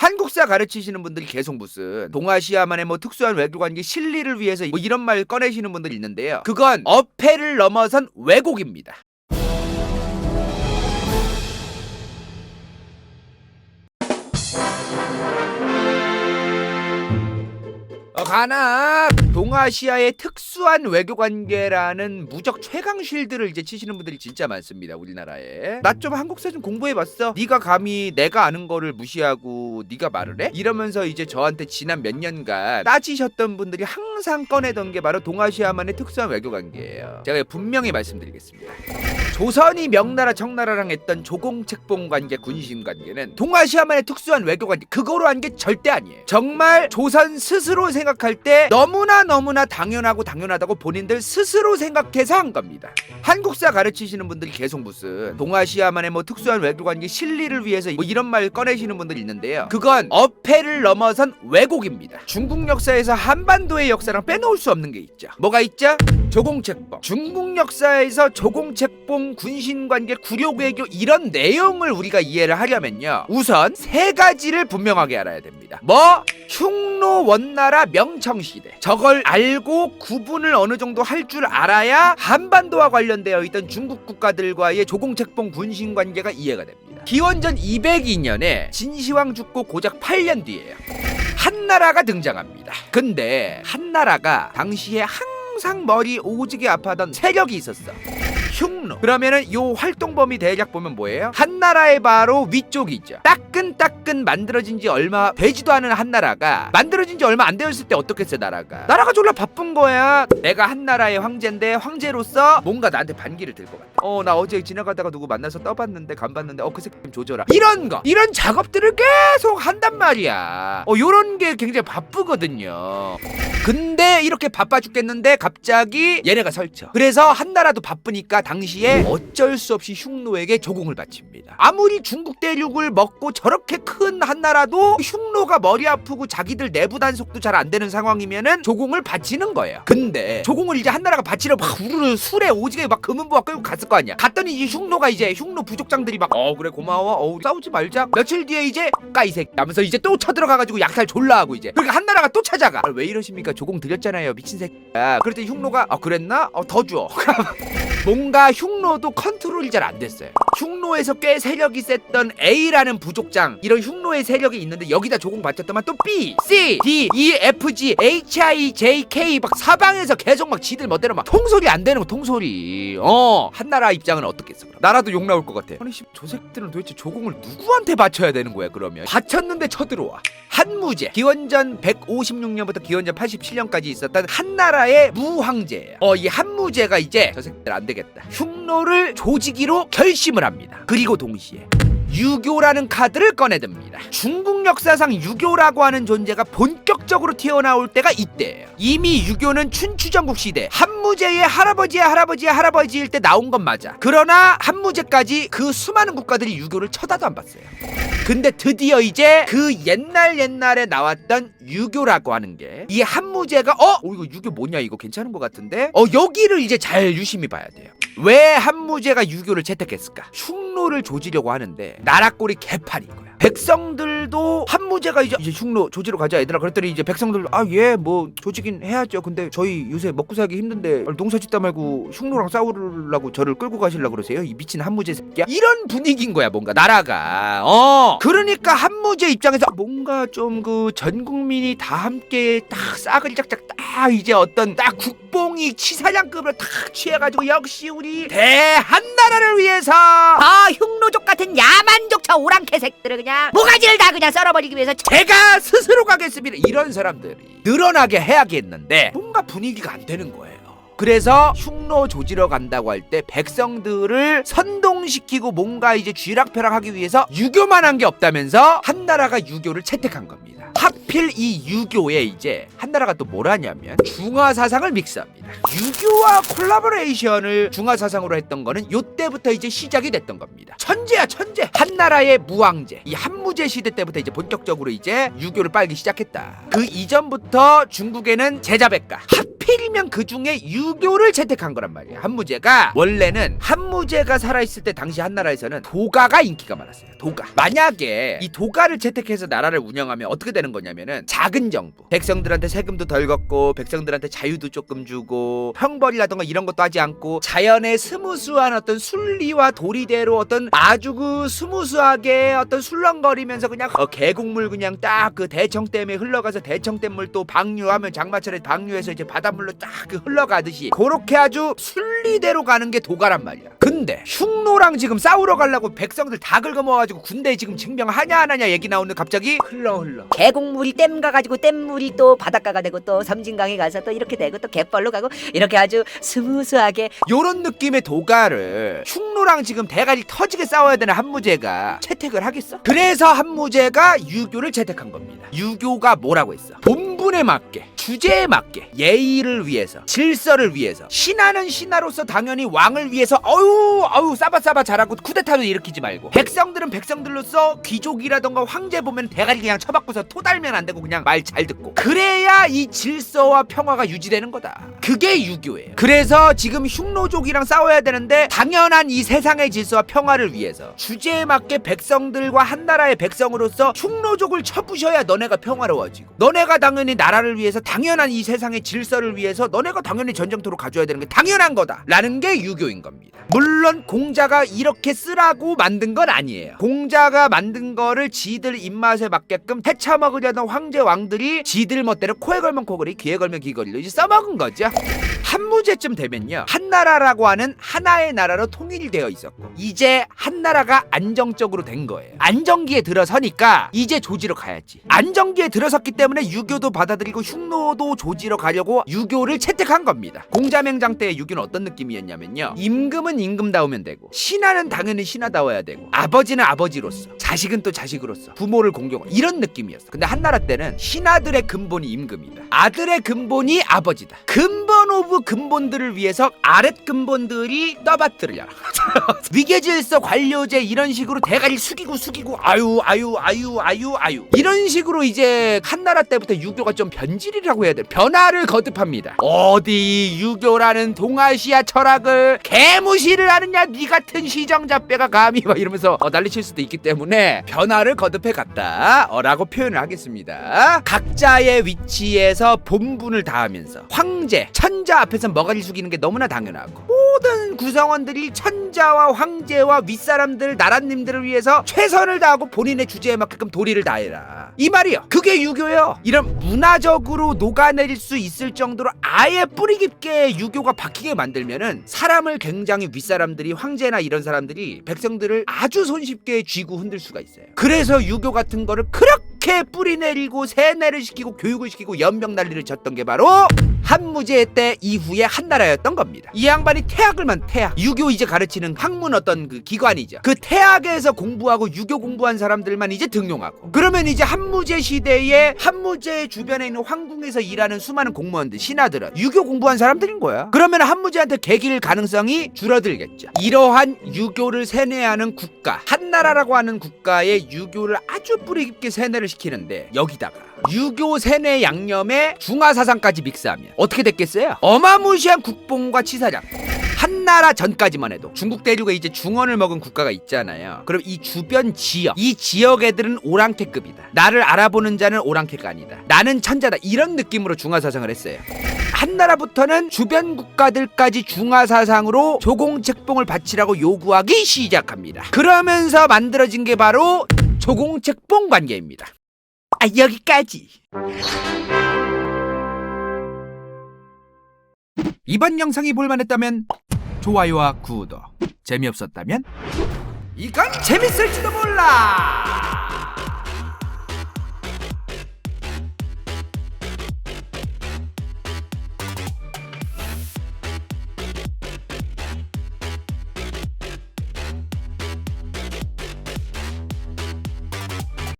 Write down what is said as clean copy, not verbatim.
한국사 가르치시는 분들이 계속 무슨 동아시아만의 뭐 특수한 외교관계 실리를 위해서 뭐 이런 말 꺼내시는 분들이 있는데요. 그건 어폐를 넘어선 왜곡입니다. 간혹 동아시아의 특수한 외교관계라는 무적 최강 쉴드를 이제 치시는 분들이 진짜 많습니다. 우리나라에. 나 좀 한국사 좀 공부해봤어. 네가 감히 내가 아는 거를 무시하고 네가 말을 해? 이러면서 이제 저한테 지난 몇 년간 따지셨던 분들이 항상 꺼내던 게 바로 동아시아만의 특수한 외교관계예요. 제가 분명히 말씀드리겠습니다. 조선이 명나라 청나라랑 했던 조공책봉 관계, 군신 관계는 동아시아만의 특수한 외교관계 그거로 한 게 절대 아니에요. 정말 조선 스스로 생각할 때 너무나 당연하고 당연하다고 본인들 스스로 생각해서 한 겁니다. 한국사 가르치시는 분들이 계속 무슨 동아시아만의 뭐 특수한 외교관계 실리를 위해서 뭐 이런 말 꺼내시는 분들이 있는데요. 그건 어폐를 넘어선 왜곡입니다. 중국 역사에서 한반도의 역사랑 빼놓을 수 없는 게 있죠. 뭐가 있죠? 조공책봉. 중국 역사에서 조공책봉, 군신관계, 구력외교 이런 내용을 우리가 이해를 하려면요, 우선 세 가지를 분명하게 알아야 됩니다. 뭐? 흉노 원나라 명청시대. 저걸 알고 구분을 어느 정도 할 줄 알아야 한반도와 관련되어 있던 중국 국가들과의 조공책봉, 군신관계가 이해가 됩니다. 기원전 202년에 진시황 죽고 고작 8년 뒤에요, 한나라가 등장합니다. 근데 한나라가 당시에 항상 머리 오지게 아파하던 세력이 있었어. 흉노. 그러면은 요 활동 범위 대략 보면 뭐예요? 한나라의 바로 위쪽이죠. 따끈따끈 만들어진 지 얼마 되지도 않은 한나라가 만들어진 지 얼마 안 되었을 때 어떻겠어요? 나라가 졸라 바쁜 거야. 내가 한나라의 황제인데 황제로서 뭔가 나한테 반기를 들 것 같아. 나 어제 지나가다가 누구 만나서 떠봤는데 간봤는데 그 새끼 좀 조져라. 이런 작업들을 계속 한단 말이야. 요런 게 굉장히 바쁘거든요. 근데 이렇게 바빠 죽겠는데 갑자기 얘네가 설쳐. 그래서 한나라도 바쁘니까 당시에 어쩔 수 없이 흉노에게 조공을 바칩니다. 아무리 중국 대륙을 먹고 저렇게 큰 한나라도 흉노가 머리 아프고 자기들 내부 단속도 잘 안 되는 상황이면은 조공을 바치는 거예요. 근데 조공을 이제 한나라가 바치러 막 우르르 술에 오지게 막 금은보화 끌고 갔을 거 아니야. 갔더니 이제 흉노 부족장들이 막 그래 고마워 싸우지 말자. 며칠 뒤에 이제 이 새끼 하면서 이제 또 쳐들어가가지고 약살 졸라 하고 이제 그러니까 한나라가 또 찾아가. 왜 이러십니까? 조공 드렸잖아요 미친 새끼야. 그랬더니 흉노가 그랬나? 더 줘. 뭔가 흉노도 컨트롤이 잘 안 됐어요. 흉노에서 꽤 세력이 셌던 A라는 부족장, 이런 흉노의 세력이 있는데 여기다 조공 바쳤더만 또 B, C, D, E, F, G, H, I, J, K 막 사방에서 계속 막 지들 멋대로 막 통솔이 안 되는 거 통솔이. 한나라 입장은 어떻겠어? 그럼 나라도 욕 나올 것 같아. 아니 저 새끼들은 도대체 조공을 누구한테 바쳐야 되는 거야 그러면? 바쳤는데 쳐들어와. 한무제. 기원전 156년부터 기원전 87년까지 있었던 한나라의 무황제예요. 이 한무제가 이제 저 새끼들 안 되겠다. 흉노를 조지기로 결심을 합니다. 그리고 동시에 유교라는 카드를 꺼내듭니다. 중국 역사상 유교라고 하는 존재가 본격적으로 튀어나올 때가 이때예요. 이미 유교는 춘추전국 시대 한무제의 할아버지일 때 나온 건 맞아. 그러나 한무제까지 그 수많은 국가들이 유교를 쳐다도 안 봤어요. 근데 드디어 이제 그 옛날에 나왔던 유교라고 하는 게 이 한무제가 이거 유교 뭐냐 이거 괜찮은 것 같은데 여기를 이제 잘 유심히 봐야 돼요. 왜 한무제가 유교를 채택했을까? 흉노를 조지려고 하는데 나라 꼴이 개판인 거야. 백성들도 한무제가 이제 흉노 조지러 가자 얘들아 그랬더니 이제 백성들도 예 뭐 조지긴 해야죠. 근데 저희 요새 먹고 살기 힘든데 농사 짓다 말고 흉노랑 싸우려고 저를 끌고 가시려고 그러세요? 이 미친 한무제 새끼야. 이런 분위기인 거야 뭔가 나라가. 그러니까 한무제 입장에서 뭔가 좀 그 전 국민이 다 함께 딱 싸그리 짝짝 딱 이제 어떤 딱 국뽕이 치사장급으로 딱 취해가지고 역시 우리 대한나라를 위해서 흉노족 같은 야만족 저 오랑캐색들을 그냥 모가지를 다 그냥 썰어버리기 위해서 제가 스스로 가겠습니다. 이런 사람들이 늘어나게 해야겠는데 뭔가 분위기가 안 되는 거예요. 그래서 흉노 조지러 간다고 할 때 백성들을 선동시키고 뭔가 이제 쥐락펴락하기 위해서 유교만 한 게 없다면서 한나라가 유교를 채택한 겁니다. 하필 이 유교에 이제 한나라가 또 뭘 하냐면 중화사상을 믹스합니다. 유교와 콜라보레이션을 중화사상으로 했던 거는 요때부터 이제 시작이 됐던 겁니다. 천재야 천재. 한나라의 무황제 이 한무제 시대 때부터 이제 본격적으로 이제 유교를 빨기 시작했다. 그 이전부터 중국에는 제자백가 하필 하필이면 그 중에 유교를 채택한 거란 말이야. 한무제가 원래는 한무제가 살아있을 때 당시 한나라에서는 도가가 인기가 많았어요. 도가. 만약에 이 도가를 채택해서 나라를 운영하면 어떻게 되는 거냐면은 작은 정부, 백성들한테 세금도 덜 걷고 백성들한테 자유도 조금 주고 형벌이라던가 이런 것도 하지 않고 자연의 스무스한 어떤 순리와 도리대로 어떤 아주 그 스무스하게 어떤 술렁거리면서 그냥 계곡물 그냥 딱 그 대청댐에 흘러가서 대청댐물 또 방류하면 장마철에 방류해서 이제 바닷물로 딱 그 흘러가듯이 그렇게 아주 순리대로 가는 게 도가란 말이야. 근데 흉노랑 지금 싸우러 가려고 백성들 다 긁어모아가지고 군대에 지금 증명하냐 안 하냐 얘기 나오는데 갑자기 흘러 계곡물이 댐 가가지고 댐물이 또 바닷가가 되고 또 섬진강에 가서 또 이렇게 되고 또 갯벌로 가고 이렇게 아주 스무스하게 요런 느낌의 도가를 흉노랑 지금 대가리 터지게 싸워야 되는 한무제가 채택을 하겠어? 그래서 한무제가 유교를 채택한 겁니다. 유교가 뭐라고 했어? 본분에 맞게, 주제에 맞게, 예의를 위해서, 질서를 위해서, 신하는 신하로서 당연히 왕을 위해서 어유 싸바싸바 잘하고 쿠데타도 일으키지 말고, 백성들은 백성들로서 귀족이라던가 황제 보면 대가리 그냥 쳐박고서 토달면 안 되고 그냥 말 잘 듣고, 그래야 이 질서와 평화가 유지되는 거다. 그게 유교예요. 그래서 지금 흉노족이랑 싸워야 되는데 당연한 이 세상의 질서와 평화를 위해서 주제에 맞게 백성들과 한나라의 백성으로서 흉노족을 쳐부셔야 너네가 평화로워지고, 너네가 당연히 나라를 위해서 당연한 이 세상의 질서를 위해서 너네가 당연히 전쟁터로 가져야 되는 게 당연한 거다 라는 게 유교인 겁니다. 물론 공자가 이렇게 쓰라고 만든 건 아니에요. 공자가 만든 거를 지들 입맛에 맞게끔 헤쳐먹으려던 황제 왕들이 지들 멋대로 코에 걸면 코걸이 귀에 걸면 귀걸이로 이제 써먹은 거죠. 한무제쯤 되면요, 한나라라고 하는 하나의 나라로 통일되어 있었고 이제 한나라가 안정적으로 된 거예요. 안정기에 들어서니까 이제 조지로 가야지. 안정기에 들어섰기 때문에 유교도 받아들이고 흉노도 조지로 가려고 유교를 채택한 겁니다. 공자맹장 때의 유교는 어떤 느낌이었냐면요, 임금은 임금다우면 되고 신하는 당연히 신하다워야 되고 아버지는 아버지로서 자식은 또 자식으로서 부모를 공경하고 이런 느낌이었어. 근데 한나라 때는 신하들의 근본이 임금이다, 아들의 근본이 아버지다. 근본 오브 근본들을 위해서 아랫 근본들이 떠받들려 위계질서 관료제 이런 식으로 대가리 숙이고 아유 이런 식으로 이제 한나라 때부터 유교가 좀 변질이라고 해야 돼. 변화를 거듭합니다. 어디 유교라는 동아시아 철학을 개무시를 하느냐, 니 같은 시정잡배가 감히 막 이러면서 난리칠 수도 있기 때문에 변화를 거듭해 갔다 라고 표현을 하겠습니다. 각자의 위치에서 본분을 다하면서 황제, 천자 앞에서 머가리 숙이는 게 너무나 당연하고, 모든 구성원들이 천자와 황제와 윗사람들, 나라님들을 위해서 최선을 다하고 본인의 주제에 맞게끔 도리를 다해라, 이 말이요. 그게 유교예요. 이런 문화적으로 녹아내릴 수 있을 정도로 아예 뿌리 깊게 유교가 박히게 만들면은 사람을 굉장히 윗사람들이, 황제나 이런 사람들이 백성들을 아주 손쉽게 쥐고 흔들 수가 있어요. 그래서 유교 같은 거를 그렇게 뿌리 내리고 세뇌를 시키고 교육을 시키고 연병 난리를 쳤던 게 바로 한무제 때 이후에 한나라였던 겁니다. 이 양반이 태학을만, 태학, 유교 이제 가르치는 학문 어떤 그 기관이죠. 그 태학에서 공부하고 유교 공부한 사람들만 이제 등용하고, 그러면 이제 한무제 시대에 한무제 주변에 있는 황궁에서 일하는 수많은 공무원들, 신하들은 유교 공부한 사람들인 거야. 그러면 한무제한테 개길 가능성이 줄어들겠죠. 이러한 유교를 세뇌하는 국가, 한나라라고 하는 국가의 유교를 아주 뿌리 깊게 세뇌를 시키는데, 여기다가 유교 세뇌 양념에 중화사상까지 믹스하면 어떻게 됐겠어요? 어마무시한 국뽕과 치사장. 한나라 전까지만 해도 중국 대륙에 이제 중원을 먹은 국가가 있잖아요. 그럼 이 주변 지역, 이 지역 애들은 오랑캐급이다, 나를 알아보는 자는 오랑캐가 아니다, 나는 천자다, 이런 느낌으로 중화사상을 했어요. 한나라부터는 주변 국가들까지 중화사상으로 조공책봉을 바치라고 요구하기 시작합니다. 그러면서 만들어진 게 바로 조공책봉 관계입니다. 여기까지. 이번 영상이 볼만했다면 좋아요와 구독, 재미없었다면 이건 재밌을지도 몰라.